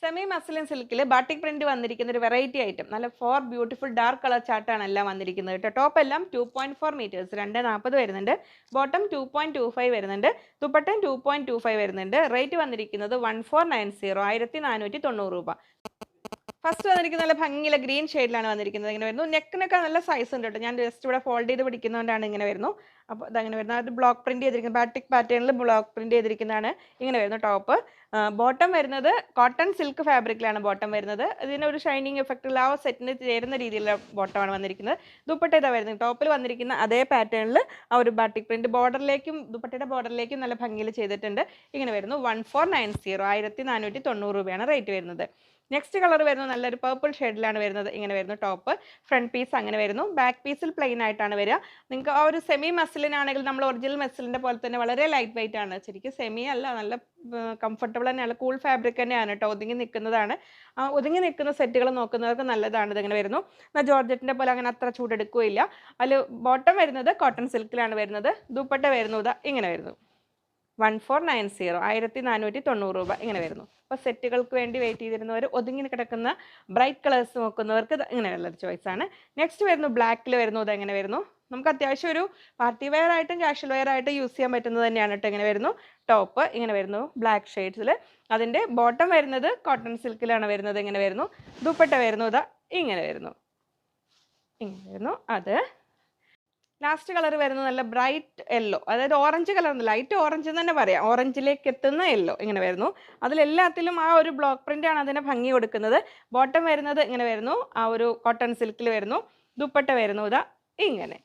Semi muslin സിൽക്കിൽ batik print വന്നിരിക്കുന്ന ഒരു വെറൈറ്റി ഐറ്റം. നല്ല 4 ബ്യൂട്ടിഫുൾ ഡാർക്ക് കളർ ചാർട്ടാണ് എല്ലാം വന്നിരിക്കുന്നത് കേട്ടോ. ടോപ്പ് എല്ലാം 2.4 മീറ്റേഴ്സ് 2.40 വരുന്നുണ്ട്. ബോട്ടം 2.25 വരുന്നുണ്ട്. ദുപ്പട്ടയും 2.25 വരുന്നുണ്ട്. റേറ്റ് വന്നിരിക്കുന്നത് 1490 1490 രൂപ. ഫസ്റ്റ് വന്നിരിക്കുന്നത് നല്ല ഭംഗിയുള്ള ഗ്രീൻ ഷെയ്ഡിലാണ് വന്നിരിക്കുന്നത്. ഇങ്ങനെ വരുന്നു. നെക്കിനൊക്കെ നല്ല സൈസ് ഉണ്ട് കേട്ടോ. ഞാൻ ജസ്റ്റ് ഇവിടെ ഫോൾഡ് ചെയ്ത് പിടിക്കുന്നതുകൊണ്ടാണ് ഇങ്ങനെ വരുന്നു. അപ്പോൾ അതങ്ങനെ വരുന്നത്. അത് ബ്ലോക്ക് പ്രിന്റ് ചെയ്തിരിക്കുന്നത് ബാറ്റിക് പാറ്റേണിൽ ബ്ലോക്ക് പ്രിന്റ് ചെയ്തിരിക്കുന്നതാണ്. ഇങ്ങനെ വരുന്നു ടോപ്പ്. ബോട്ടം വരുന്നത് കോട്ടൺ സിൽക്ക് ഫാബ്രിക്കിലാണ് ബോട്ടം വരുന്നത്. ഇതിനൊരു ഷൈനിങ് എഫക്റ്റ് ഉള്ള ആ സെറ്റിന് ചേരുന്ന രീതിയിലുള്ള ബോട്ടമാണ് വന്നിരിക്കുന്നത്. ദുപ്പട്ട ഇതാ വരുന്നത്. ടോപ്പിൽ വന്നിരിക്കുന്ന അതേ പാറ്റേണിൽ ആ ഒരു ബാറ്റിക് പ്രിന്റ് ബോർഡറിലേക്കും ദുപ്പട്ടയുടെ ബോർഡറിലേക്കും നല്ല ഭംഗിയിൽ ചെയ്തിട്ടുണ്ട്. ഇങ്ങനെ വരുന്നു. 1490 1490 രൂപയാണ് റേറ്റ് വരുന്നത്. നെക്സ്റ്റ് കളർ വരുന്നത് നല്ലൊരു പർപ്പിൾ ഷെയ്ഡിലാണ് വരുന്നത്. ഇങ്ങനെ വരുന്നു ടോപ്പ്. ഫ്രണ്ട് പീസ് അങ്ങനെ വരുന്നു. ബാക്ക് പീസിൽ പ്ലെയിൻ ആയിട്ടാണ് വരിക. നിങ്ങൾക്ക് ആ ഒരു സെമി മസിലിനാണെങ്കിൽ നമ്മൾ ഒറിജിനൽ മസിലിൻ്റെ പോലെ തന്നെ വളരെ ലൈറ്റ് വെയിറ്റ് ആണ്. ശരിക്കും സെമി അല്ല, നല്ല കംഫർട്ടബിൾ തന്നെയാണ്. കൂൾ ഫാബ്രിക് തന്നെയാണ് കേട്ടോ. ഒതുങ്ങി നിൽക്കുന്നതാണ്. ഒതുങ്ങി നിൽക്കുന്ന സെറ്റുകൾ നോക്കുന്നവർക്ക് നല്ലതാണ്. ഇതിങ്ങനെ വരുന്നു. എന്നാൽ ജോർജറ്റിൻ്റെ പോലെ അങ്ങനെ അത്ര ചൂടെടുക്കുകയില്ല. അതിൽ ബോട്ടം വരുന്നത് കോട്ടൺ സിൽക്കിലാണ് വരുന്നത്. ദുപ്പട്ട വരുന്നത് ഇങ്ങനെ വരുന്നു. 1490 1490 രൂപ ഇങ്ങനെ വരുന്നു. അപ്പോൾ സെറ്റുകൾക്ക് വേണ്ടി വെയിറ്റ് ചെയ്തിരുന്നവർ ഒതുങ്ങി കിടക്കുന്ന ബ്രൈറ്റ് കളേഴ്സ് നോക്കുന്നവർക്ക് ഇങ്ങനെ നല്ലൊരു ചോയ്സാണ്. നെക്സ്റ്റ് വരുന്നു ബ്ലാക്കിൽ വരുന്നു. ഇത് എങ്ങനെ വരുന്നു. നമുക്ക് അത്യാവശ്യം ഒരു പാർട്ടി വെയർ ആയിട്ടും കാഷ്വൽ വെയർ ആയിട്ടും യൂസ് ചെയ്യാൻ പറ്റുന്നത് തന്നെയാണ് കേട്ടോ. ഇങ്ങനെ വരുന്നു ടോപ്പ്. ഇങ്ങനെ വരുന്നു ബ്ലാക്ക് ഷെയ്ഡ്സിൽ. അതിൻ്റെ ബോട്ടം വരുന്നത് കോട്ടൺ സിൽക്കിലാണ് വരുന്നത്. ഇങ്ങനെ വരുന്നു. ദുപ്പട്ട വരുന്നു. ഇതാ ഇങ്ങനെ വരുന്നു. ഇങ്ങനെ വരുന്നു. അത് ലാസ്റ്റ് കളർ വരുന്നത് നല്ല ബ്രൈറ്റ് യെല്ലോ, അതായത് ഓറഞ്ച് കളർ, ലൈറ്റ് ഓറഞ്ച് എന്ന് തന്നെ പറയാം. ഓറഞ്ചിലേക്ക് എത്തുന്ന യെല്ലോ ഇങ്ങനെ വരുന്നു. അതിലെല്ലാത്തിലും ആ ഒരു ബ്ലോക്ക് പ്രിന്റ് ആണ് അതിനെ ഭംഗി കൊടുക്കുന്നത്. ബോട്ടം വരുന്നത് ഇങ്ങനെ വരുന്നു. ആ ഒരു കോട്ടൺ സിൽക്കിൽ വരുന്നു. ദുപ്പട്ട വരുന്നു ഇതാ ഇങ്ങനെ.